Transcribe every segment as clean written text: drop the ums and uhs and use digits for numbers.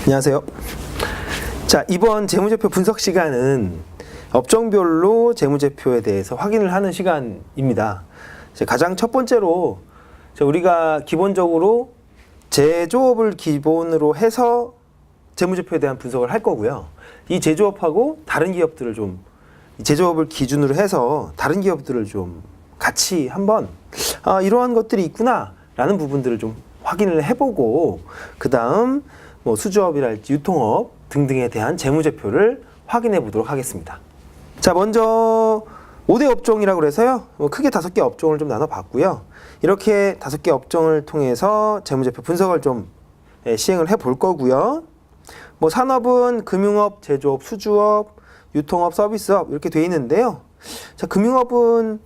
안녕하세요. 자, 이번 재무제표 분석 시간은 업종별로 재무제표에 대해서 확인을 하는 시간입니다. 가장 첫 번째로 우리가 기본적으로 제조업을 기본으로 해서 재무제표에 대한 분석을 할 거고요. 이 제조업하고 다른 기업들을 좀 제조업을 기준으로 해서 다른 기업들을 좀 같이 한번 이러한 것들이 있구나 라는 부분들을 좀 확인을 해보고 그 다음 뭐 수주업이랄지 유통업 등등에 대한 재무제표를 확인해 보도록 하겠습니다. 자, 먼저 5대 업종이라고 그래서요. 크게 5개 업종을 좀 나눠봤고요. 이렇게 5개 업종을 통해서 재무제표 분석을 좀 시행을 해 볼 거고요. 뭐 산업은 금융업, 제조업, 수주업, 유통업, 서비스업 이렇게 돼 있는데요. 자, 금융업은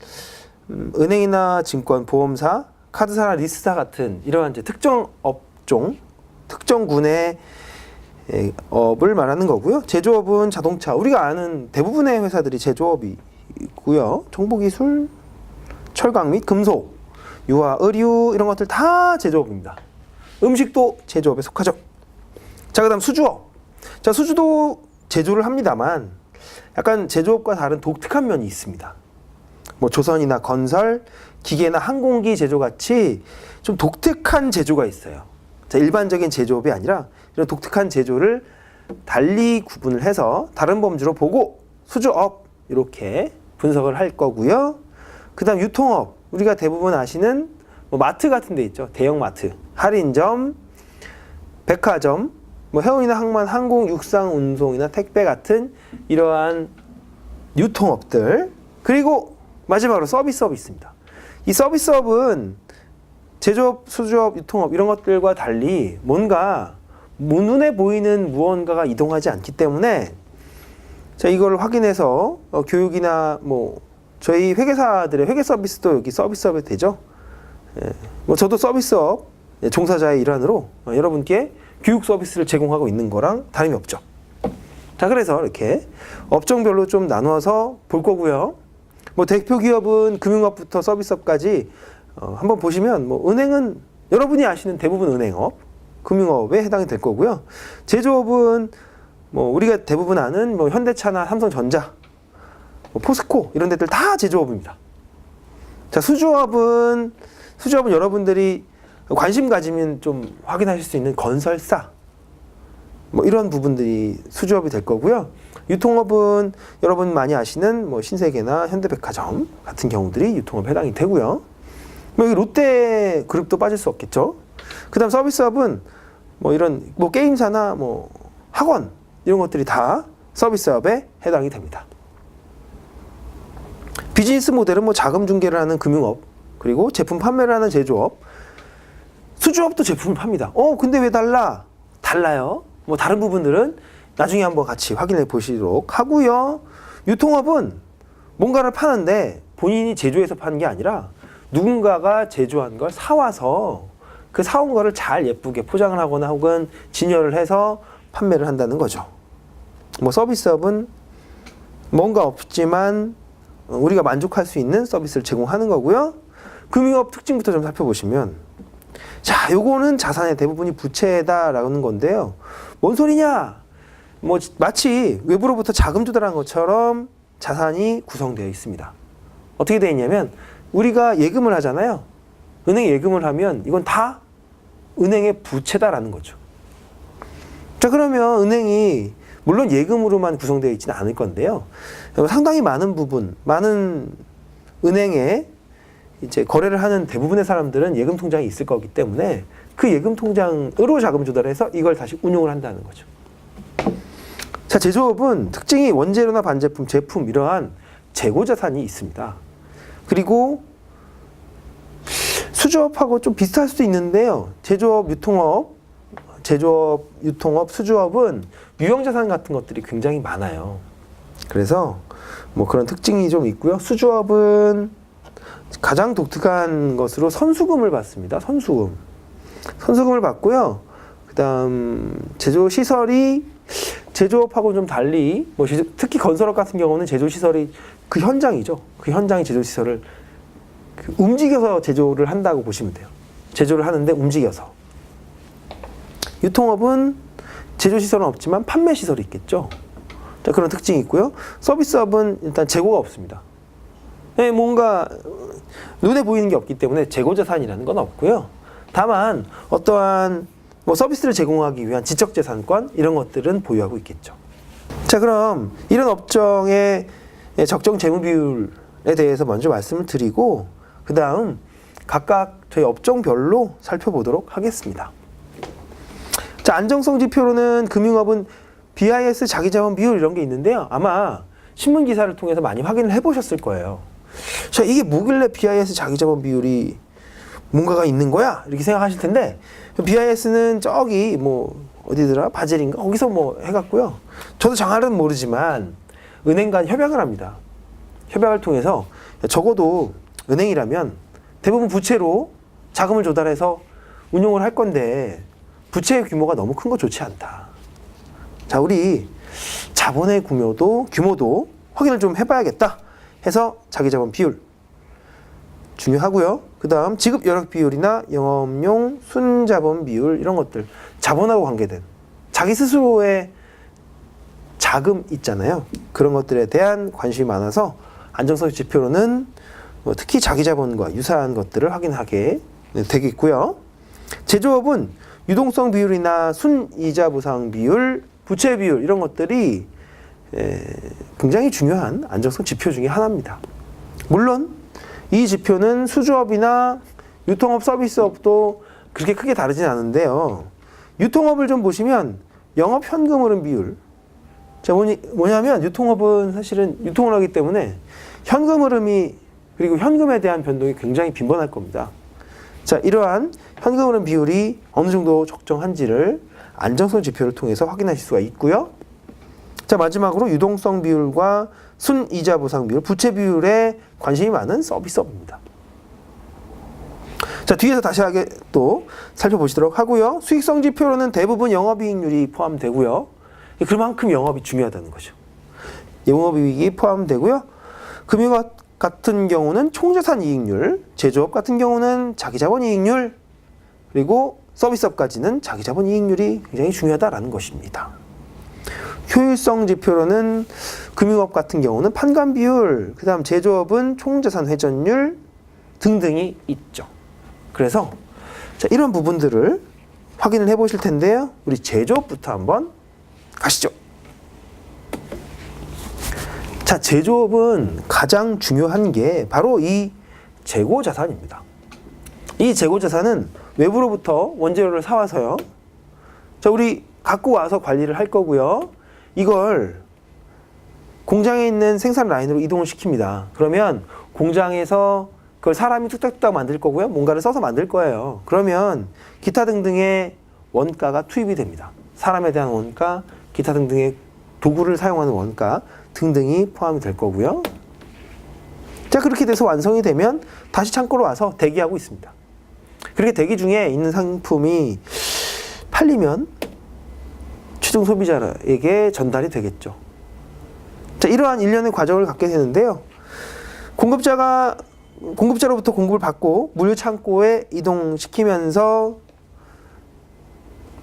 은행이나 증권, 보험사, 카드사나 리스사 같은 이러한 이제 특정 업종, 특정군의 업을 말하는 거고요. 제조업은 자동차, 우리가 아는 대부분의 회사들이 제조업이 있고요. 정보기술, 철강 및 금속, 유화, 의류 이런 것들 다 제조업입니다. 음식도 제조업에 속하죠. 자, 그 다음 수주업. 자, 수주도 제조를 합니다만 약간 제조업과 다른 독특한 면이 있습니다. 뭐 조선이나 건설, 기계나 항공기 제조 같이 좀 독특한 제조가 있어요. 자, 일반적인 제조업이 아니라 이런 독특한 제조를 달리 구분을 해서 다른 범주로 보고 수주업 이렇게 분석을 할 거고요. 그 다음 유통업, 우리가 대부분 아시는 뭐 마트 같은 데 있죠. 대형 마트, 할인점, 백화점, 뭐 해운이나 항만, 항공, 육상, 운송이나 택배 같은 이러한 유통업들, 그리고 마지막으로 서비스업이 있습니다. 이 서비스업은 제조업, 수주업, 유통업 이런 것들과 달리 뭔가 눈에 보이는 무언가가 이동하지 않기 때문에 자, 이걸 확인해서 교육이나 뭐 저희 회계사들의 회계 서비스도 여기 서비스업에 되죠. 뭐 저도 서비스업 종사자의 일환으로 여러분께 교육 서비스를 제공하고 있는 거랑 다름이 없죠. 자, 그래서 이렇게 업종별로 좀 나누어서 볼 거고요. 뭐 대표 기업은 금융업부터 서비스업까지 한번 보시면 뭐 은행은 여러분이 아시는 대부분 은행업, 금융업에 해당이 될 거고요. 제조업은 뭐 우리가 대부분 아는 뭐 현대차나 삼성전자, 뭐 포스코 이런 데들 다 제조업입니다. 자, 수주업은 여러분들이 관심 가지면 좀 확인하실 수 있는 건설사, 뭐 이런 부분들이 수주업이 될 거고요. 유통업은 여러분 많이 아시는 뭐 신세계나 현대백화점 같은 경우들이 유통업에 해당이 되고요. 뭐 여기 롯데 그룹도 빠질 수 없겠죠. 그 다음 서비스업은 뭐 이런 뭐 게임사나 뭐 학원 이런 것들이 다 서비스업에 해당이 됩니다. 비즈니스 모델은 뭐 자금 중개를 하는 금융업, 그리고 제품 판매를 하는 제조업, 수주업도 제품을 팝니다. 근데 왜 달라? 달라요. 뭐 다른 부분들은 나중에 한번 같이 확인해 보시도록 하고요. 유통업은 뭔가를 파는데 본인이 제조해서 파는 게 아니라 누군가가 제조한 걸 사와서 그 사온 거를 잘 예쁘게 포장을 하거나 혹은 진열을 해서 판매를 한다는 거죠. 뭐 서비스업은 뭔가 없지만 우리가 만족할 수 있는 서비스를 제공하는 거고요. 금융업 특징부터 좀 살펴보시면 자, 요거는 자산의 대부분이 부채다라는 건데요. 뭔 소리냐? 뭐 마치 외부로부터 자금 조달한 것처럼 자산이 구성되어 있습니다. 어떻게 되어 있냐면 우리가 예금을 하잖아요. 은행에 예금을 하면 이건 다 은행의 부채다라는 거죠. 자, 그러면 은행이 물론 예금으로만 구성되어 있지는 않을 건데요. 상당히 많은 부분, 많은 은행에 이제 거래를 하는 대부분의 사람들은 예금 통장이 있을 거기 때문에 그 예금 통장으로 자금 조달해서 이걸 다시 운용을 한다는 거죠. 자, 제조업은 특징이 원재료나 반제품, 제품 이러한 재고 자산이 있습니다. 그리고 수주업하고 좀 비슷할 수도 있는데요. 제조업, 유통업, 수주업은 유형자산 같은 것들이 굉장히 많아요. 그래서 뭐 그런 특징이 좀 있고요. 수주업은 가장 독특한 것으로 선수금을 받습니다. 선수금을 받고요. 그 다음 제조시설이 제조업하고 좀 달리 뭐 특히 건설업 같은 경우는 제조시설이 그 현장이죠. 그 현장의 제조시설을 움직여서 제조를 한다고 보시면 돼요. 제조를 하는데 움직여서. 유통업은 제조시설은 없지만 판매시설이 있겠죠. 자, 그런 특징이 있고요. 서비스업은 일단 재고가 없습니다. 네, 뭔가 눈에 보이는 게 없기 때문에 재고자산이라는 건 없고요. 다만 어떠한 뭐 서비스를 제공하기 위한 지적재산권 이런 것들은 보유하고 있겠죠. 자, 그럼 이런 업종의 적정 재무 비율에 대해서 먼저 말씀을 드리고 그 다음 각각 저희 업종별로 살펴보도록 하겠습니다. 자, 안정성 지표로는 금융업은 BIS 자기자본 비율 이런 게 있는데요. 아마 신문 기사를 통해서 많이 확인을 해보셨을 거예요. 자, 이게 뭐길래 BIS 자기자본 비율이 뭔가가 있는 거야? 이렇게 생각하실 텐데 BIS는 저기 뭐 어디더라? 바젤인가? 거기서 뭐 해갖고요. 저도 정확히는 모르지만 은행 간 협약을 합니다. 협약을 통해서 적어도 은행이라면 대부분 부채로 자금을 조달해서 운용을 할 건데 부채의 규모가 너무 큰 거 좋지 않다. 자, 우리 자본의 규모도 확인을 좀 해봐야겠다 해서 자기자본 비율 중요하고요. 그 다음 지급 여력 비율이나 영업용 순자본 비율 이런 것들 자본하고 관계된 자기 스스로의 자금 있잖아요. 그런 것들에 대한 관심이 많아서 안정성 지표로는 특히 자기자본과 유사한 것들을 확인하게 되겠고요. 제조업은 유동성 비율이나 순이자 보상 비율, 부채 비율 이런 것들이 굉장히 중요한 안정성 지표 중에 하나입니다. 물론 이 지표는 수주업이나 유통업, 서비스업도 그렇게 크게 다르진 않은데요. 유통업을 좀 보시면 영업 현금 흐름 비율. 자, 뭐냐면 유통업은 사실은 유통을 하기 때문에 현금 흐름이 그리고 현금에 대한 변동이 굉장히 빈번할 겁니다. 자, 이러한 현금 흐름 비율이 어느 정도 적정한지를 안정성 지표를 통해서 확인하실 수가 있고요. 자, 마지막으로 유동성 비율과 순이자 보상 비율, 부채 비율에 관심이 많은 서비스업입니다. 자, 뒤에서 다시 하게 또 살펴보시도록 하고요. 수익성 지표로는 대부분 영업이익률이 포함되고요. 그만큼 영업이 중요하다는 거죠. 영업이익이 포함되고요. 금융업 같은 경우는 총자산 이익률, 제조업 같은 경우는 자기자본 이익률, 그리고 서비스업까지는 자기자본 이익률이 굉장히 중요하다라는 것입니다. 효율성 지표로는 금융업 같은 경우는 판관 비율, 그 다음 제조업은 총자산 회전율 등등이 있죠. 그래서 자, 이런 부분들을 확인을 해 보실 텐데요. 우리 제조업부터 한번 가시죠. 자, 제조업은 가장 중요한 게 바로 이 재고자산입니다. 이 재고자산은 외부로부터 원재료를 사와서요. 자, 우리 갖고 와서 관리를 할 거고요. 이걸 공장에 있는 생산 라인으로 이동을 시킵니다. 그러면 공장에서 그걸 사람이 뚝딱뚝딱 만들 거고요. 뭔가를 써서 만들 거예요. 그러면 기타 등등의 원가가 투입이 됩니다. 사람에 대한 원가, 기타 등등의 도구를 사용하는 원가 등등이 포함이 될 거고요. 자, 그렇게 돼서 완성이 되면 다시 창고로 와서 대기하고 있습니다. 그렇게 대기 중에 있는 상품이 팔리면 최종 소비자에게 전달이 되겠죠. 자, 이러한 일련의 과정을 갖게 되는데요. 공급자로부터 공급을 받고 물류 창고에 이동시키면서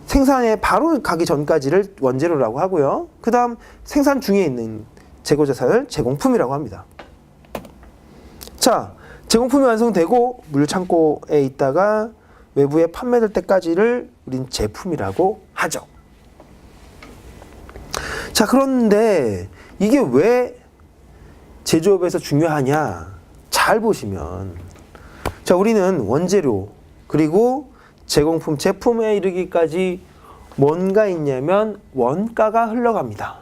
생산에 바로 가기 전까지를 원재료라고 하고요. 그 다음 생산 중에 있는 재고자산을 제공품이라고 합니다. 자, 제공품이 완성되고 물류 창고에 있다가 외부에 판매될 때까지를 우린 제품이라고 하죠. 자, 그런데 이게 왜 제조업에서 중요하냐? 잘 보시면 자, 우리는 원재료 그리고 제공품, 제품에 이르기까지 뭔가 있냐면 원가가 흘러갑니다.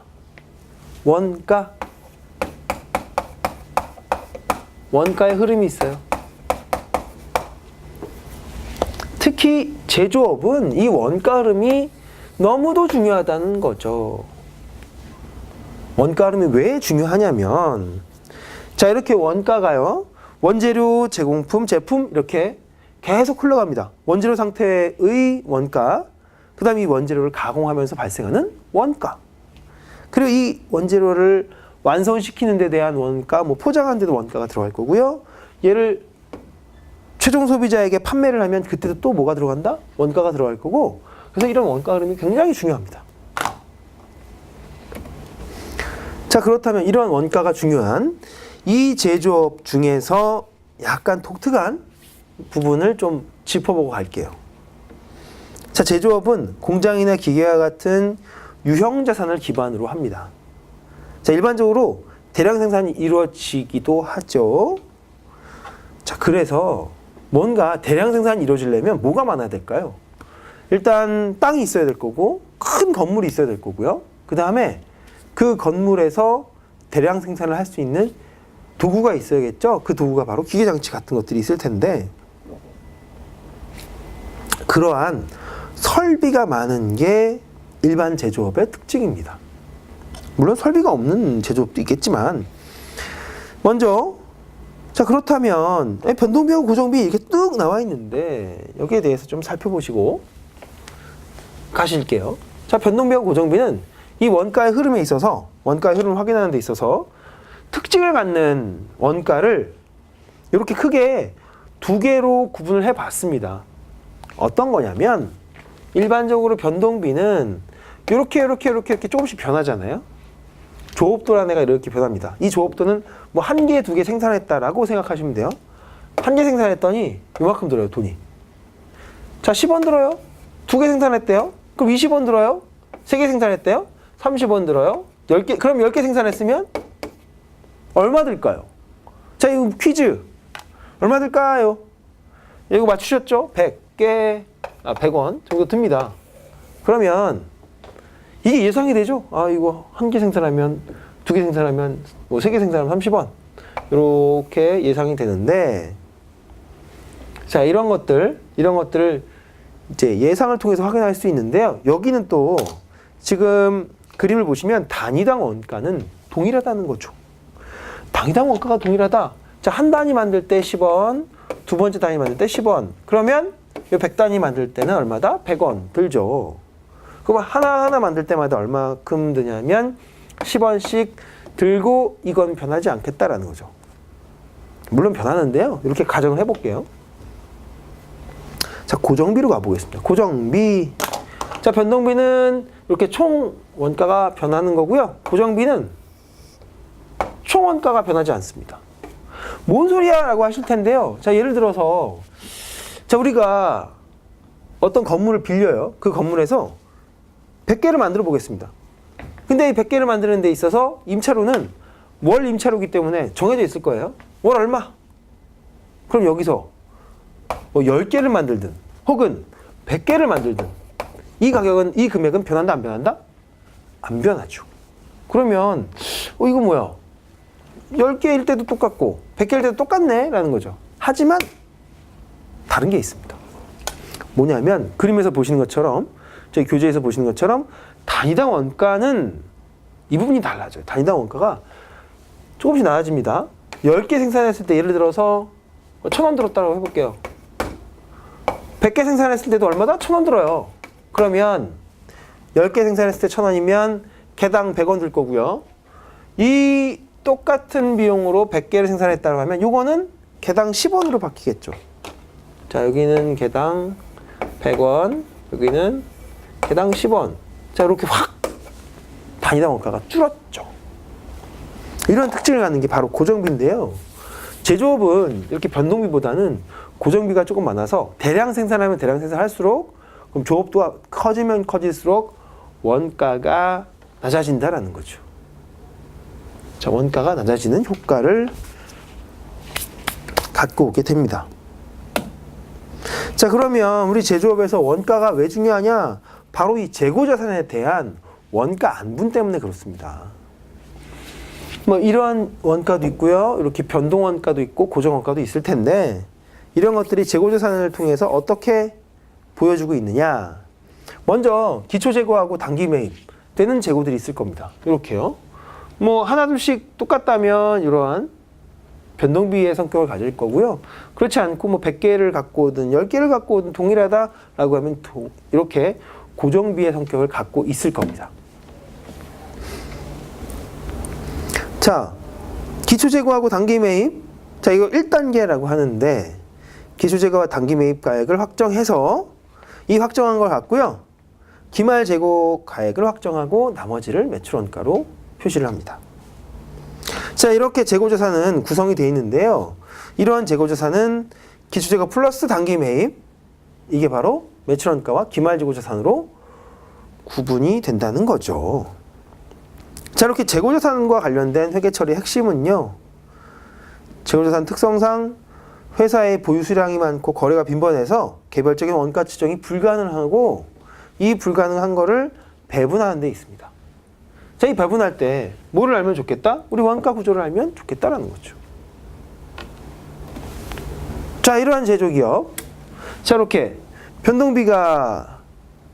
원가의 흐름이 있어요. 특히 제조업은 이 원가 흐름이 너무도 중요하다는 거죠. 원가 흐름이 왜 중요하냐면 자, 이렇게 원가가요. 원재료, 제공품, 제품 이렇게 계속 흘러갑니다. 원재료 상태의 원가, 그 다음에 이 원재료를 가공하면서 발생하는 원가, 그리고 이 원재료를 완성시키는 데 대한 원가, 뭐 포장하는 데도 원가가 들어갈 거고요. 얘를 최종 소비자에게 판매를 하면 그때도 또 뭐가 들어간다? 원가가 들어갈 거고. 그래서 이런 원가 흐름이 굉장히 중요합니다. 자, 그렇다면 이러한 원가가 중요한 이 제조업 중에서 약간 독특한 부분을 좀 짚어보고 갈게요. 자, 제조업은 공장이나 기계와 같은 유형 자산을 기반으로 합니다. 자, 일반적으로 대량 생산이 이루어지기도 하죠. 자, 그래서 뭔가 대량 생산이 이루어지려면 뭐가 많아야 될까요? 일단 땅이 있어야 될 거고, 큰 건물이 있어야 될 거고요. 그 다음에 그 건물에서 대량 생산을 할 수 있는 도구가 있어야겠죠. 그 도구가 바로 기계장치 같은 것들이 있을 텐데, 그러한 설비가 많은 게 일반 제조업의 특징입니다. 물론 설비가 없는 제조업도 있겠지만, 먼저 자, 그렇다면 변동비하고 고정비 이렇게 뚝 나와 있는데 여기에 대해서 좀 살펴보시고 가실게요. 자, 변동비하고 고정비는 이 원가의 흐름에 있어서, 원가의 흐름을 확인하는 데 있어서 특징을 갖는 원가를 이렇게 크게 두 개로 구분을 해 봤습니다. 어떤 거냐면, 일반적으로 변동비는 이렇게 조금씩 변하잖아요. 조업도라는 애가 이렇게 변합니다. 이 조업도는 뭐 한 개, 두 개 생산했다라고 생각하시면 돼요. 한 개 생산했더니 이만큼 들어요, 돈이. 자, 10원 들어요. 두 개 생산했대요. 그럼 20원 들어요. 세 개 생산했대요. 30원 들어요. 10개, 그럼 10개 생산했으면 얼마 들까요? 자, 이거 퀴즈. 얼마 들까요? 이거 맞추셨죠? 100원 정도 듭니다. 그러면 이게 예상이 되죠? 아, 이거 한 개 생산하면, 두 개 생산하면, 뭐 세 개 생산하면 30원. 이렇게 예상이 되는데, 자, 이런 것들을 이제 예상을 통해서 확인할 수 있는데요. 여기는 또 지금 그림을 보시면 단위당 원가는 동일하다는 거죠. 단위당 원가가 동일하다. 자, 한 단위 만들 때 10원, 두 번째 단위 만들 때 10원. 그러면 이 100단위 만들 때는 얼마다? 100원 들죠. 그럼 하나하나 만들 때마다 얼마큼 드냐면 10원씩 들고 이건 변하지 않겠다라는 거죠. 물론 변하는데요. 이렇게 가정을 해볼게요. 자, 고정비로 가보겠습니다. 고정비. 자, 변동비는 이렇게 총 원가가 변하는 거고요. 고정비는 총 원가가 변하지 않습니다. 뭔 소리야? 라고 하실 텐데요. 자, 예를 들어서, 자, 우리가 어떤 건물을 빌려요. 그 건물에서 100개를 만들어 보겠습니다. 근데 이 100개를 만드는 데 있어서 임차료는 월 임차료이기 때문에 정해져 있을 거예요. 월 얼마? 그럼 여기서 뭐 10개를 만들든 혹은 100개를 만들든 이 가격은, 이 금액은 변한다, 안 변한다? 안 변하죠. 그러면 이거 뭐야? 10개일 때도 똑같고 100개일 때도 똑같네 라는 거죠. 하지만 다른 게 있습니다. 뭐냐면 그림에서 보시는 것처럼, 저희 교재에서 보시는 것처럼 단위당 원가는 이 부분이 달라져요. 단위당 원가가 조금씩 낮아집니다. 10개 생산했을 때 예를 들어서 1,000원 들었다고 해볼게요. 100개 생산했을 때도 얼마다? 1,000원 들어요. 그러면 10개 생산했을 때 1,000원이면 개당 100원 들 거고요. 이 똑같은 비용으로 100개를 생산했다고 하면 요거는 개당 10원으로 바뀌겠죠. 자, 여기는 개당 100원, 여기는 개당 10원. 자, 이렇게 확 단위당 원가가 줄었죠. 이런 특징을 갖는 게 바로 고정비인데요. 제조업은 이렇게 변동비보다는 고정비가 조금 많아서 대량 생산하면 대량 생산할수록, 그럼 조업도가 커지면 커질수록 원가가 낮아진다라는 거죠. 자, 원가가 낮아지는 효과를 갖고 오게 됩니다. 자, 그러면 우리 제조업에서 원가가 왜 중요하냐? 바로 이 재고자산에 대한 원가 안분 때문에 그렇습니다. 뭐 이러한 원가도 있고요. 이렇게 변동원가도 있고 고정원가도 있을 텐데, 이런 것들이 재고자산을 통해서 어떻게 보여주고 있느냐? 먼저 기초재고하고 단기매입 되는 재고들이 있을 겁니다. 이렇게요. 뭐 하나둘씩 똑같다면 이러한 변동비의 성격을 가질 거고요. 그렇지 않고 뭐 100개를 갖고 오든 10개를 갖고 오든 동일하다라고 하면 이렇게 고정비의 성격을 갖고 있을 겁니다. 자, 기초재고하고 단기매입. 자, 이거 1단계라고 하는데, 기초재고와 단기매입 가액을 확정해서 이 확정한 걸 갖고요. 기말재고 가액을 확정하고 나머지를 매출원가로 표시를 합니다. 자, 이렇게 재고자산은 구성이 되어 있는데요. 이러한 재고자산은 기초재고 플러스 단기 매입, 이게 바로 매출원가와 기말재고자산으로 구분이 된다는 거죠. 자, 이렇게 재고자산과 관련된 회계처리의 핵심은요. 재고자산 특성상 회사의 보유 수량이 많고 거래가 빈번해서 개별적인 원가 추정이 불가능하고, 이 불가능한 거를 배분하는 데 있습니다. 자, 이 배분할 때 뭐를 알면 좋겠다? 우리 원가 구조를 알면 좋겠다라는 거죠. 자, 이러한 제조기업. 자, 이렇게 변동비가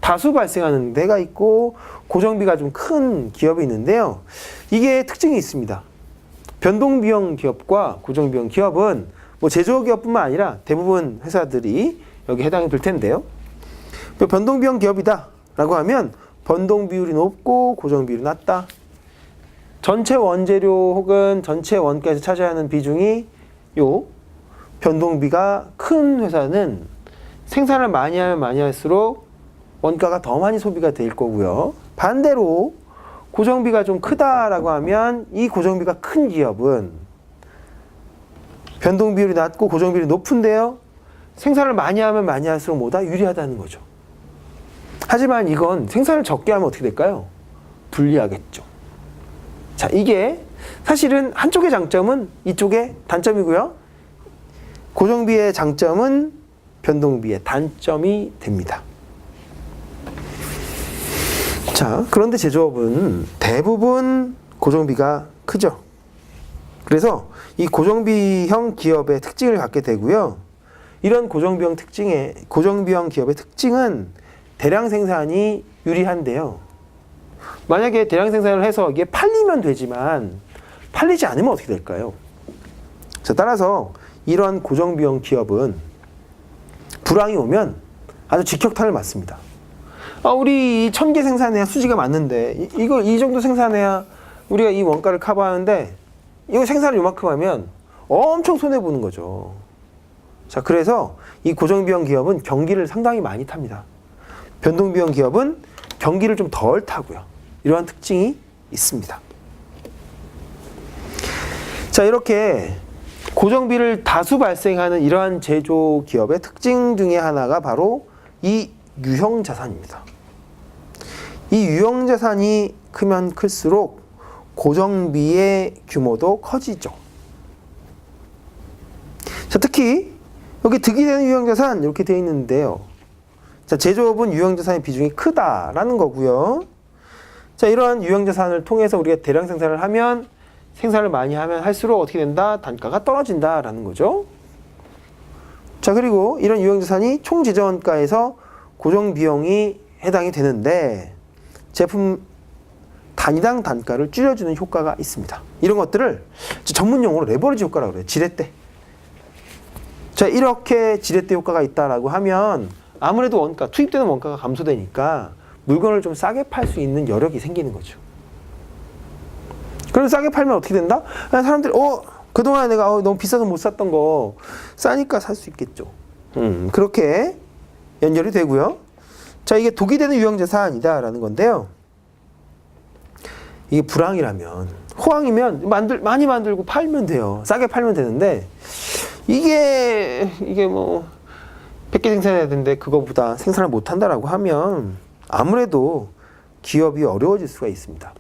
다수 발생하는 데가 있고 고정비가 좀 큰 기업이 있는데요. 이게 특징이 있습니다. 변동비형 기업과 고정비형 기업은 뭐 제조기업뿐만 아니라 대부분 회사들이 여기 해당이 될 텐데요. 변동비형 기업이다 라고 하면 변동 비율이 높고 고정 비율이 낮다. 전체 원재료 혹은 전체 원가에서 차지하는 비중이 요 변동비가 큰 회사는 생산을 많이 하면 많이 할수록 원가가 더 많이 소비가 될 거고요. 반대로 고정비가 좀 크다라고 하면 이 고정비가 큰 기업은 변동 비율이 낮고 고정 비율이 높은데요. 생산을 많이 하면 많이 할수록 뭐다? 유리하다는 거죠. 하지만 이건 생산을 적게 하면 어떻게 될까요? 불리하겠죠. 자, 이게 사실은 한쪽의 장점은 이쪽의 단점이고요. 고정비의 장점은 변동비의 단점이 됩니다. 자, 그런데 제조업은 대부분 고정비가 크죠. 그래서 이 고정비형 기업의 특징을 갖게 되고요. 이런 고정비형 기업의 특징은 대량 생산이 유리한데요. 만약에 대량 생산을 해서 이게 팔리면 되지만 팔리지 않으면 어떻게 될까요? 자, 따라서 이러한 고정비형 기업은 불황이 오면 아주 직격탄을 맞습니다. 우리 1000개 생산해야 수지가 맞는데 이 정도 생산해야 우리가 이 원가를 커버하는데 이거 생산을 요만큼 하면 엄청 손해보는 거죠. 자, 그래서 이 고정비형 기업은 경기를 상당히 많이 탑니다. 변동비형 기업은 경기를 좀 덜 타고요. 이러한 특징이 있습니다. 자, 이렇게 고정비를 다수 발생하는 이러한 제조 기업의 특징 중에 하나가 바로 이 유형자산입니다. 이 유형자산이 크면 클수록 고정비의 규모도 커지죠. 자, 특히 여기 득이 되는 유형자산 이렇게 되어 있는데요. 자, 제조업은 유형자산의 비중이 크다라는 거고요. 자, 이러한 유형자산을 통해서 우리가 대량 생산을 하면 생산을 많이 하면 할수록 어떻게 된다? 단가가 떨어진다라는 거죠. 자, 그리고 이런 유형자산이 총 제조원가에서 고정비용이 해당이 되는데 제품 단위당 단가를 줄여주는 효과가 있습니다. 이런 것들을 전문 용어로 레버리지 효과라고 그래요. 지렛대. 자, 이렇게 지렛대 효과가 있다라고 하면 아무래도 투입되는 원가가 감소되니까 물건을 좀 싸게 팔 수 있는 여력이 생기는 거죠. 그럼 싸게 팔면 어떻게 된다? 사람들이 그동안 내가 너무 비싸서 못 샀던 거 싸니까 살 수 있겠죠. 그렇게 연결이 되고요. 자, 이게 독이 되는 유형자산이다라는 건데요. 이게 불황이라면, 호황이면 많이 만들고 팔면 돼요. 싸게 팔면 되는데 이게 뭐 100개 생산해야 되는데 그거보다 생산을 못 한다라고 하면 아무래도 기업이 어려워질 수가 있습니다.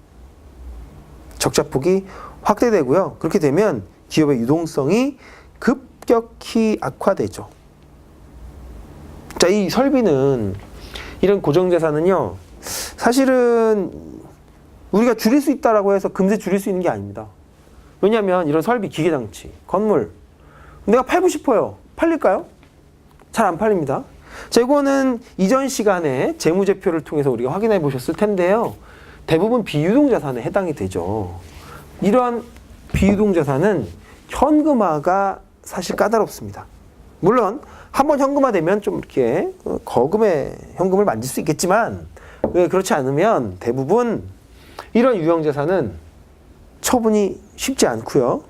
적자폭이 확대되고요. 그렇게 되면 기업의 유동성이 급격히 악화되죠. 자, 이 설비는 이런 고정자산은요. 사실은 우리가 줄일 수 있다라고 해서 금세 줄일 수 있는 게 아닙니다. 왜냐하면 이런 설비, 기계장치, 건물 내가 팔고 싶어요. 팔릴까요? 잘 안 팔립니다. 자, 이거는 이전 시간에 재무제표를 통해서 우리가 확인해 보셨을 텐데요. 대부분 비유동자산에 해당이 되죠. 이러한 비유동자산은 현금화가 사실 까다롭습니다. 물론 한번 현금화되면 좀 이렇게 거금의 현금을 만질 수 있겠지만 그렇지 않으면 대부분 이런 유형자산은 처분이 쉽지 않고요.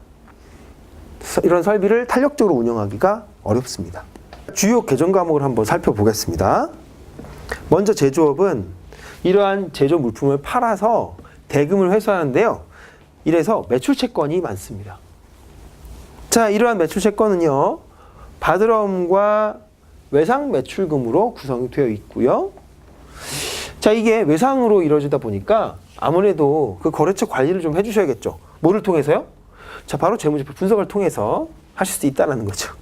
이런 설비를 탄력적으로 운영하기가 어렵습니다. 주요 개정 과목을 한번 살펴보겠습니다. 먼저 제조업은 이러한 제조 물품을 팔아서 대금을 회수하는데요. 이래서 매출 채권이 많습니다. 자, 이러한 매출 채권은요, 바드럼과 외상 매출금으로 구성이 되어 있고요. 자, 이게 외상으로 이루어지다 보니까 아무래도 그 거래처 관리를 좀 해주셔야겠죠. 뭐를 통해서요? 자, 바로 재무제표 분석을 통해서 하실 수 있다는 거죠.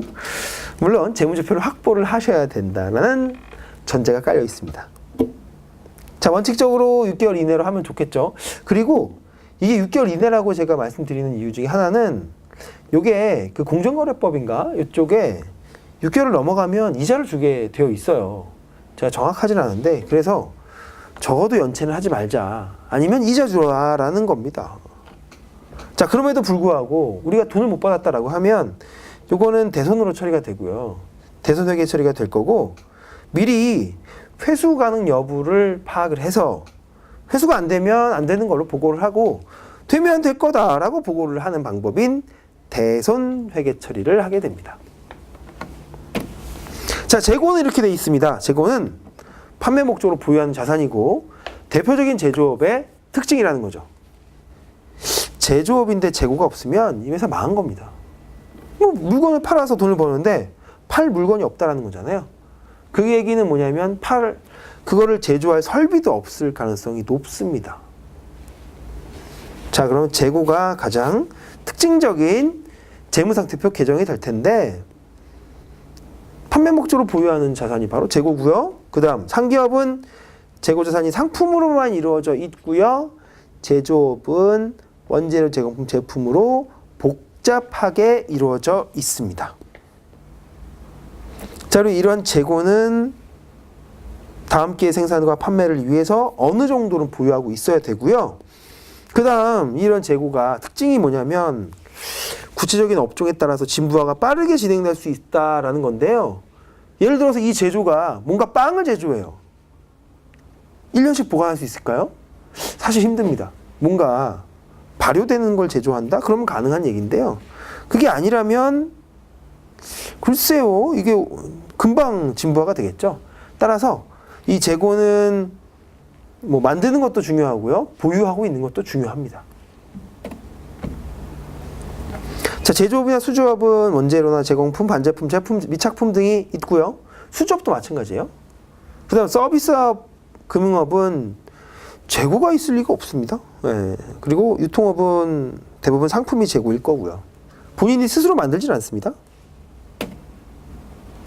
물론 재무제표를 확보를 하셔야 된다는 전제가 깔려 있습니다. 자, 원칙적으로 6개월 이내로 하면 좋겠죠. 그리고 이게 6개월 이내라고 제가 말씀드리는 이유 중에 하나는 요게 그 공정거래법인가? 이쪽에 6개월을 넘어가면 이자를 주게 되어 있어요. 제가 정확하진 않은데, 그래서 적어도 연체는 하지 말자. 아니면 이자 주라라는 겁니다. 자, 그럼에도 불구하고 우리가 돈을 못 받았다라고 하면 요거는 대손으로 처리가 되고요. 대손 회계 처리가 될 거고, 미리 회수 가능 여부를 파악을 해서 회수가 안 되면 안 되는 걸로 보고를 하고, 되면 될 거다라고 보고를 하는 방법인 대손 회계 처리를 하게 됩니다. 자, 재고는 이렇게 되어 있습니다. 재고는 판매 목적으로 보유하는 자산이고, 대표적인 제조업의 특징이라는 거죠. 제조업인데 재고가 없으면 이 회사 망한 겁니다. 뭐 물건을 팔아서 돈을 버는데 팔 물건이 없다라는 거잖아요. 그 얘기는 뭐냐면 그거를 제조할 설비도 없을 가능성이 높습니다. 자, 그럼 재고가 가장 특징적인 재무상태표 계정이 될 텐데, 판매 목적으로 보유하는 자산이 바로 재고고요. 그 다음 상기업은 재고자산이 상품으로만 이루어져 있고요. 제조업은 원재료 제공품 제품으로 복잡하게 이루어져 있습니다. 자, 그리고 이러한 재고는 다음 기회 생산과 판매를 위해서 어느 정도는 보유하고 있어야 되고요. 그 다음 이런 재고가 특징이 뭐냐면 구체적인 업종에 따라서 진부화가 빠르게 진행될 수 있다라는 건데요. 예를 들어서 이 제조가 뭔가 빵을 제조해요. 1년씩 보관할 수 있을까요? 사실 힘듭니다. 뭔가 발효되는 걸 제조한다? 그러면 가능한 얘기인데요. 그게 아니라면 글쎄요, 이게 금방 진부화가 되겠죠. 따라서 이 재고는 뭐 만드는 것도 중요하고요, 보유하고 있는 것도 중요합니다. 자, 제조업이나 수조업은 원재료나 제공품, 반제품, 제품, 미착품 등이 있고요. 수조업도 마찬가지예요. 그 다음 서비스업, 금융업은 재고가 있을 리가 없습니다. 네. 그리고 유통업은 대부분 상품이 재고일 거고요. 본인이 스스로 만들진 않습니다.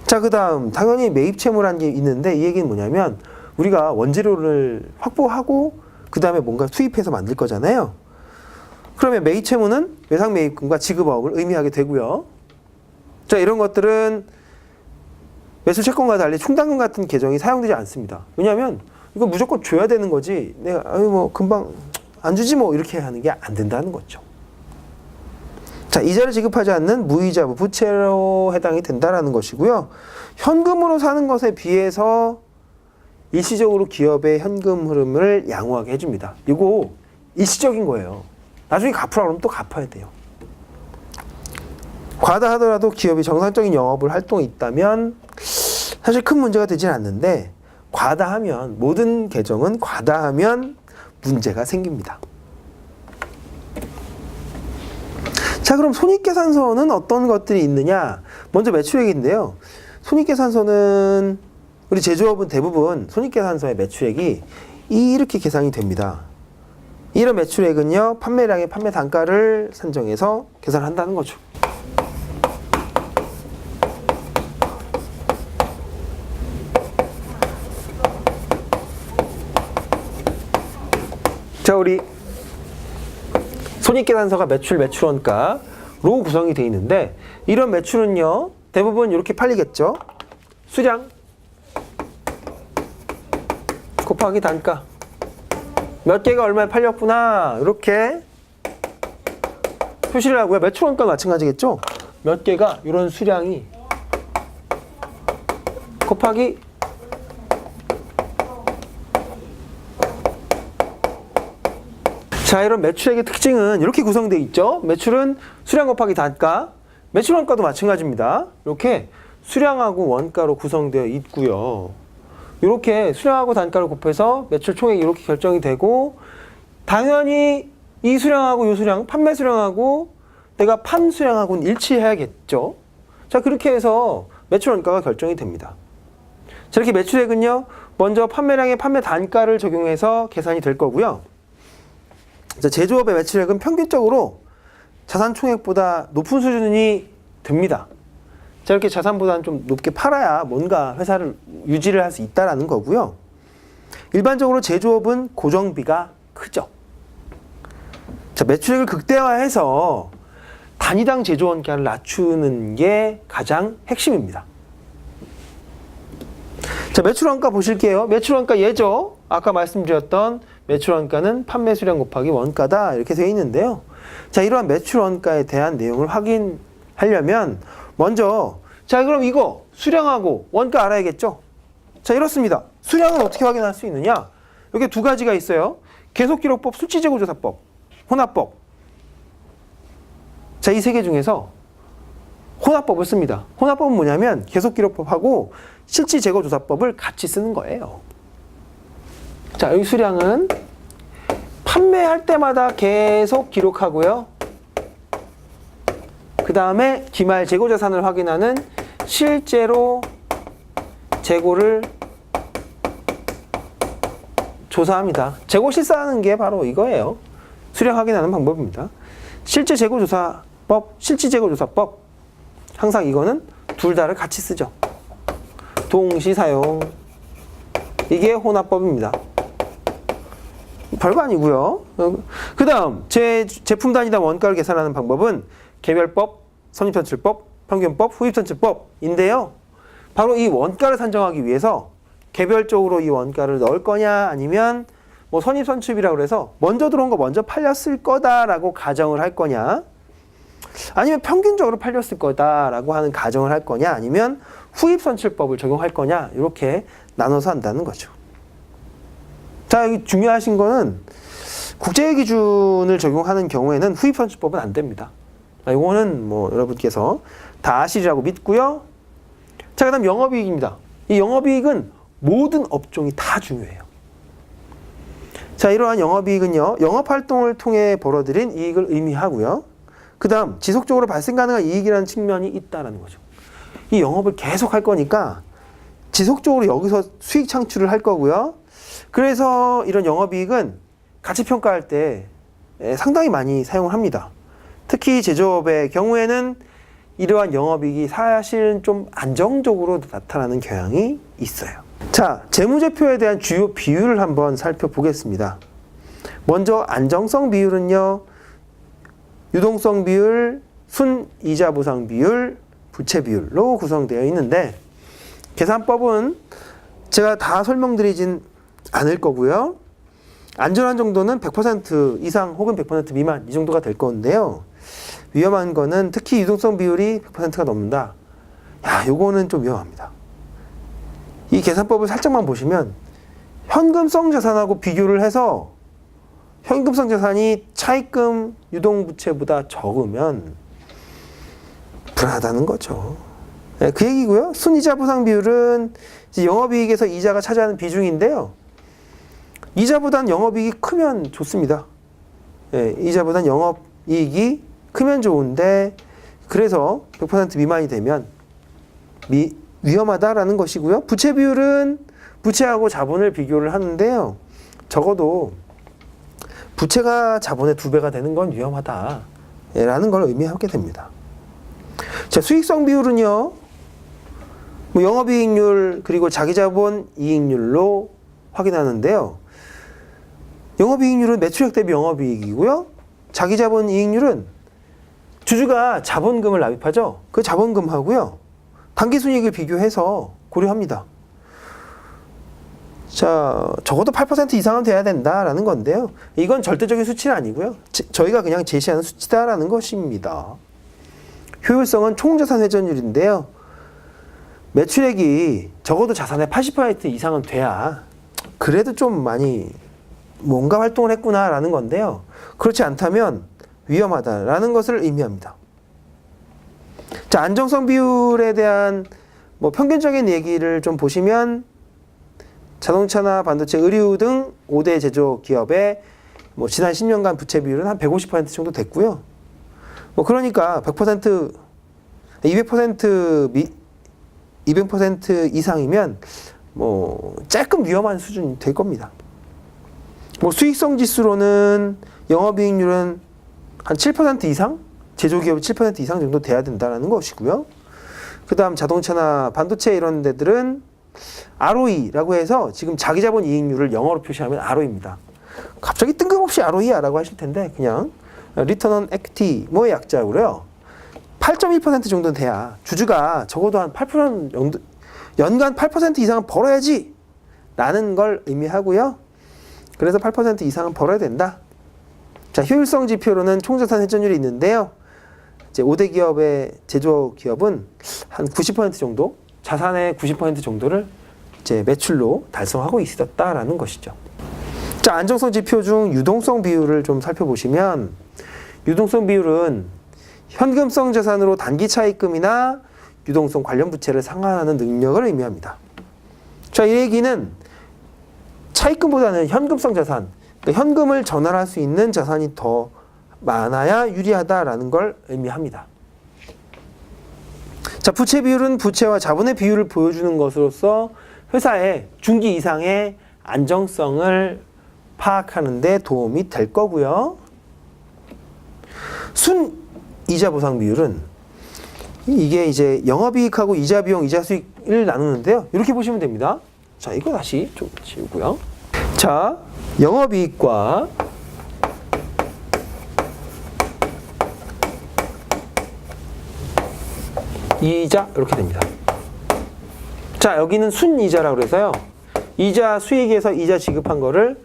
자, 그 다음 당연히 매입 채무라는 게 있는데, 이 얘기는 뭐냐면 우리가 원재료를 확보하고 그 다음에 뭔가 수입해서 만들 거잖아요. 그러면 매입 채무는 외상 매입금과 지급업을 의미하게 되고요. 자, 이런 것들은 매수 채권과 달리 충당금 같은 계정이 사용되지 않습니다. 왜냐하면 이거 무조건 줘야 되는 거지, 내가 뭐 금방 안 주지 뭐 이렇게 하는 게 안 된다는 거죠. 자, 이자를 지급하지 않는 무이자 부채로 해당이 된다라는 것이고요. 현금으로 사는 것에 비해서 일시적으로 기업의 현금 흐름을 양호하게 해줍니다. 이거 일시적인 거예요. 나중에 갚으라 그러면 또 갚아야 돼요. 과다하더라도 기업이 정상적인 영업을 활동이 있다면 사실 큰 문제가 되진 않는데, 과다하면, 모든 계정은 과다하면 문제가 생깁니다. 자, 그럼 손익계산서는 어떤 것들이 있느냐? 먼저 매출액인데요. 손익계산서는 우리 제조업은 대부분 손익계산서의 매출액이 이렇게 계산이 됩니다. 이런 매출액은요, 판매량의 판매 단가를 산정해서 계산한다는 거죠. 자, 우리 손익계산서가 매출원가로 구성이 되어 있는데, 이런 매출은요 대부분 이렇게 팔리겠죠. 수량 곱하기 단가, 몇 개가 얼마에 팔렸구나, 이렇게 표시를 하고요. 매출원가 마찬가지겠죠. 몇 개가 이런 수량이 곱하기 자, 이런 매출액의 특징은 이렇게 구성되어 있죠. 매출은 수량 곱하기 단가, 매출원가도 마찬가지입니다. 이렇게 수량하고 원가로 구성되어 있고요. 이렇게 수량하고 단가를 곱해서 매출 총액이 이렇게 결정이 되고, 당연히 이 수량하고 이 수량, 판매 수량하고 내가 판 수량하고는 일치해야겠죠. 자, 그렇게 해서 매출 원가가 결정이 됩니다. 자, 이렇게 매출액은요, 먼저 판매량의 판매 단가를 적용해서 계산이 될 거고요. 자, 제조업의 매출액은 평균적으로 자산 총액보다 높은 수준이 됩니다. 자, 이렇게 자산보다는 좀 높게 팔아야 뭔가 회사를 유지를 할 수 있다라는 거고요. 일반적으로 제조업은 고정비가 크죠. 자, 매출액을 극대화해서 단위당 제조 원가를 낮추는 게 가장 핵심입니다. 자, 매출 원가 보실게요. 매출 원가 예죠. 아까 말씀드렸던 매출 원가는 판매 수량 곱하기 원가다 이렇게 되어 있는데요. 자, 이러한 매출 원가에 대한 내용을 확인하려면 먼저 자, 그럼 이거 수량하고 원가 알아야겠죠. 자, 이렇습니다. 수량은 어떻게 확인할 수 있느냐? 여기 두 가지가 있어요. 계속기록법, 수치재고조사법, 혼합법. 자, 이 세 개 중에서 혼합법을 씁니다. 혼합법은 뭐냐면 계속기록법하고 실질재고조사법을 같이 쓰는 거예요. 자, 여기 수량은 판매할 때마다 계속 기록하고요. 그 다음에 기말 재고자산을 확인하는 실제로 재고를 조사합니다. 재고 실사하는 게 바로 이거예요. 수량 확인하는 방법입니다. 실제 재고조사법, 실질재고조사법. 항상 이거는 둘 다를 같이 쓰죠. 동시 사용. 이게 혼합법입니다. 별거 아니고요. 그 다음 제품 단위당 원가를 계산하는 방법은 개별법, 선입선출법, 평균법, 후입선출법인데요. 바로 이 원가를 산정하기 위해서 개별적으로 이 원가를 넣을 거냐 아니면 뭐 선입선출이라고 해서 먼저 들어온 거 먼저 팔렸을 거다라고 가정을 할 거냐 아니면 평균적으로 팔렸을 거다라고 하는 가정을 할 거냐 아니면 후입선출법을 적용할 거냐 이렇게 나눠서 한다는 거죠. 자, 여기 중요하신 거는 국제 기준을 적용하는 경우에는 후입선출법은 안 됩니다. 이거는 뭐 여러분께서 다 아시리라고 믿고요. 자, 그 다음 영업이익입니다. 이 영업이익은 모든 업종이 다 중요해요. 자, 이러한 영업이익은요, 영업활동을 통해 벌어들인 이익을 의미하고요. 그 다음 지속적으로 발생 가능한 이익이라는 측면이 있다는 거죠. 이 영업을 계속 할 거니까 지속적으로 여기서 수익 창출을 할 거고요. 그래서 이런 영업이익은 가치평가할 때 상당히 많이 사용을 합니다. 특히 제조업의 경우에는 이러한 영업이익이 사실 좀 안정적으로 나타나는 경향이 있어요. 자, 재무제표에 대한 주요 비율을 한번 살펴보겠습니다. 먼저 안정성 비율은요, 유동성 비율, 순이자 보상 비율, 부채 비율로 구성되어 있는데 계산법은 제가 다 설명드리진 않을 거고요. 안전한 정도는 100% 이상 혹은 100% 미만 이 정도가 될 건데요. 위험한 거는 특히 유동성 비율이 100%가 넘는다. 야, 요거는 좀 위험합니다. 이 계산법을 살짝만 보시면 현금성 자산하고 비교를 해서 현금성 자산이 차입금 유동부채보다 적으면 불안하다는 거죠. 네, 그 얘기고요. 순이자 보상 비율은 이제 영업이익에서 이자가 차지하는 비중인데요. 이자보단 영업이익이 크면 좋습니다. 네, 이자보단 영업이익이 크면 좋은데 그래서 100% 미만이 되면 위험하다라는 것이고요. 부채 비율은 부채하고 자본을 비교를 하는데요. 적어도 부채가 자본의 2배가 되는 건 위험하다라는 걸 의미하게 됩니다. 자, 수익성 비율은요. 뭐 영업이익률 그리고 자기자본 이익률로 확인하는데요. 영업이익률은 매출액 대비 영업이익이고요. 자기자본 이익률은 주주가 자본금을 납입하죠. 그 자본금하고요. 당기순이익을 비교해서 고려합니다. 자, 적어도 8% 이상은 돼야 된다라는 건데요. 이건 절대적인 수치는 아니고요. 저희가 그냥 제시하는 수치다라는 것입니다. 효율성은 총자산 회전율인데요. 매출액이 적어도 자산의 80% 이상은 돼야 그래도 좀 많이 뭔가 활동을 했구나라는 건데요. 그렇지 않다면 위험하다라는 것을 의미합니다. 자, 안정성 비율에 대한 뭐 평균적인 얘기를 좀 보시면 자동차나 반도체, 의류 등 5대 제조 기업의 뭐 지난 10년간 부채 비율은 한 150% 정도 됐고요. 뭐 그러니까 100%, 200% 이상이면 뭐 조금 위험한 수준이 될 겁니다. 뭐 수익성 지수로는 영업이익률은 한 7% 이상, 제조기업이 7% 이상 정도 돼야 된다는 것이고요. 그 다음 자동차나 반도체 이런 데들은 ROE라고 해서 지금 자기자본 이익률을 영어로 표시하면 ROE입니다. 갑자기 뜬금없이 ROE야 라고 하실 텐데 그냥 Return on Equity 뭐의 약자고요. 8.1% 정도는 돼야 주주가 적어도 한 8% 정도, 연간 8% 이상은 벌어야지 라는 걸 의미하고요. 그래서 8% 이상은 벌어야 된다. 자, 효율성 지표로는 총자산 회전율이 있는데요. 이제 5대 기업의 제조기업은 한 90% 정도, 자산의 90% 정도를 이제 매출로 달성하고 있었다라는 것이죠. 자, 안정성 지표 중 유동성 비율을 좀 살펴보시면 유동성 비율은 현금성 자산으로 단기 차입금이나 유동성 관련 부채를 상환하는 능력을 의미합니다. 자, 이 얘기는 차입금보다는 현금성 자산, 그러니까 현금을 전환할 수 있는 자산이 더 많아야 유리하다라는 걸 의미합니다. 자, 부채 비율은 부채와 자본의 비율을 보여주는 것으로서 회사의 중기 이상의 안정성을 파악하는 데 도움이 될 거고요. 순 이자 보상 비율은 이게 이제 영업이익하고 이자 비용, 이자 수익을 나누는데요. 이렇게 보시면 됩니다. 자, 이거 다시 좀 지우고요. 자, 영업이익과 이자 이렇게 됩니다. 자, 여기는 순이자라고 그래서요. 이자 수익에서 이자 지급한 거를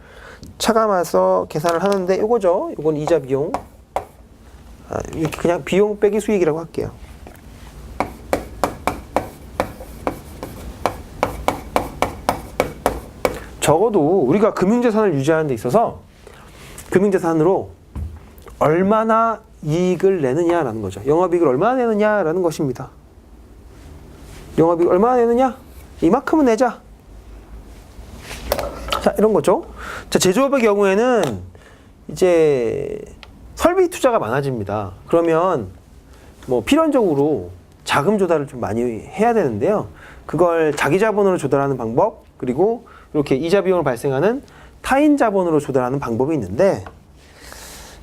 차감해서 계산을 하는데 이거죠. 이건 이자 비용. 이렇게 그냥 비용 빼기 수익이라고 할게요. 적어도 우리가 금융자산을 유지하는 데 있어서 금융자산으로 얼마나 이익을 내느냐라는 거죠. 영업이익을 얼마나 내느냐라는 것입니다. 영업이익 얼마나 내느냐? 이만큼은 내자. 자, 이런 거죠. 자, 제조업의 경우에는 이제 설비 투자가 많아집니다. 그러면 뭐 필연적으로 자금 조달을 좀 많이 해야 되는데요. 그걸 자기 자본으로 조달하는 방법, 그리고 이렇게 이자 비용을 발생하는 타인 자본으로 조달하는 방법이 있는데,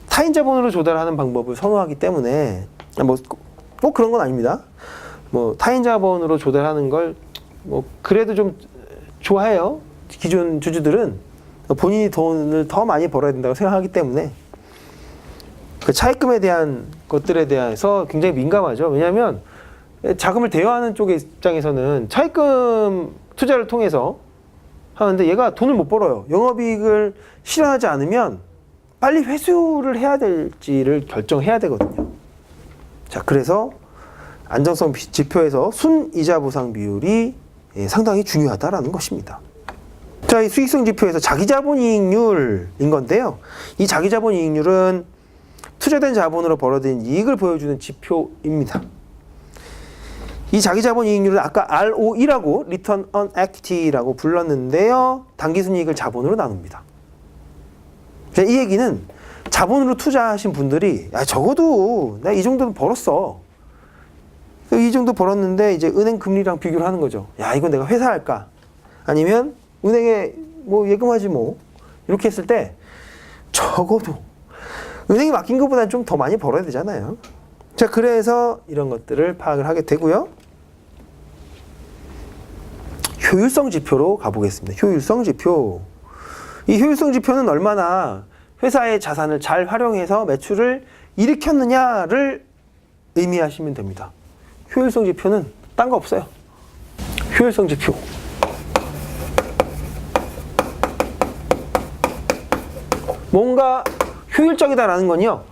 타인 자본으로 조달하는 방법을 선호하기 때문에 뭐 꼭 그런 건 아닙니다. 뭐 타인 자본으로 조달하는 걸 뭐 그래도 좀 좋아해요. 기존 주주들은 본인이 돈을 더 많이 벌어야 된다고 생각하기 때문에 그 차입금에 대한 것들에 대해서 굉장히 민감하죠. 왜냐하면 자금을 대여하는 쪽의 입장에서는 차입금 투자를 통해서 하는데 얘가 돈을 못 벌어요. 영업이익을 실현하지 않으면 빨리 회수를 해야 될지를 결정해야 되거든요. 자, 그래서 안정성 지표에서 순이자 보상 비율이 상당히 중요하다라는 것입니다. 자, 이 수익성 지표에서 자기자본이익률인 건데요. 이 자기자본이익률은 투자된 자본으로 벌어들인 이익을 보여주는 지표입니다. 이 자기자본이익률은 아까 ROE라고 Return on Equity라고 불렀는데요. 당기순이익을 자본으로 나눕니다. 이 얘기는 자본으로 투자하신 분들이 야, 적어도 나 이 정도는 벌었어. 이 정도 벌었는데 이제 은행 금리랑 비교를 하는 거죠. 야, 이건 내가 회사 할까? 아니면 은행에 뭐 예금하지 뭐. 이렇게 했을 때 적어도 은행이 맡긴 것보다는 좀 더 많이 벌어야 되잖아요. 자, 그래서 이런 것들을 파악을 하게 되고요. 효율성 지표로 가보겠습니다. 효율성 지표. 이 효율성 지표는 얼마나 회사의 자산을 잘 활용해서 매출을 일으켰느냐를 의미하시면 됩니다. 효율성 지표는 딴 거 없어요. 효율성 지표. 뭔가 효율적이다라는 건요.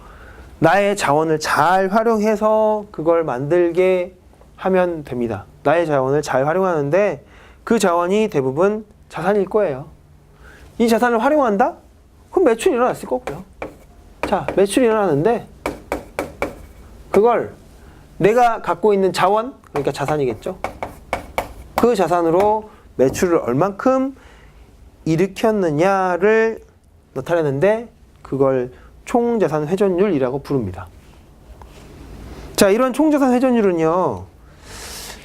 나의 자원을 잘 활용해서 그걸 만들게 하면 됩니다. 나의 자원을 잘 활용하는데 그 자원이 대부분 자산일 거예요. 이 자산을 활용한다? 그럼 매출이 일어났을 거고요. 자, 매출이 일어나는데 그걸 내가 갖고 있는 자원, 그러니까 자산이겠죠. 그 자산으로 매출을 얼만큼 일으켰느냐를 나타내는데 그걸 총자산 회전율이라고 부릅니다. 자, 이런 총자산 회전율은요,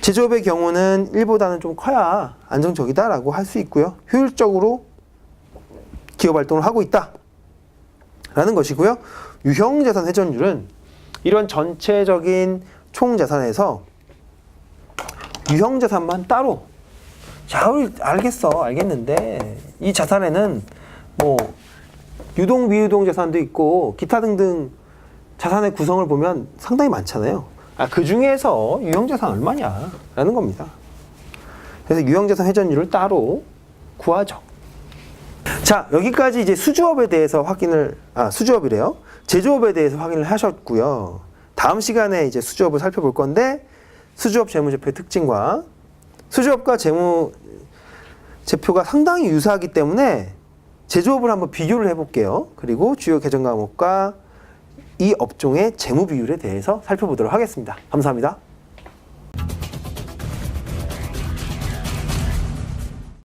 제조업의 경우는 1보다는 좀 커야 안정적이다라고 할 수 있고요. 효율적으로 기업 활동을 하고 있다라는 것이고요. 유형자산 회전율은 이런 전체적인 총자산에서 유형자산만 따로, 자, 우리 알겠는데 이 자산에는 뭐 유동 비유동 자산도 있고 기타 등등 자산의 구성을 보면 상당히 많잖아요. 그 중에서 유형자산 얼마냐 라는 겁니다. 그래서 유형자산 회전율을 따로 구하죠. 자, 여기까지 이제 수주업에 대해서 수주업이래요. 제조업에 대해서 확인을 하셨고요. 다음 시간에 이제 수주업을 살펴볼 건데, 수주업 재무제표의 특징과 수주업과 재무제표가 상당히 유사하기 때문에 제조업을 한번 비교를 해볼게요. 그리고 주요 개정 과목과 이 업종의 재무 비율에 대해서 살펴보도록 하겠습니다. 감사합니다.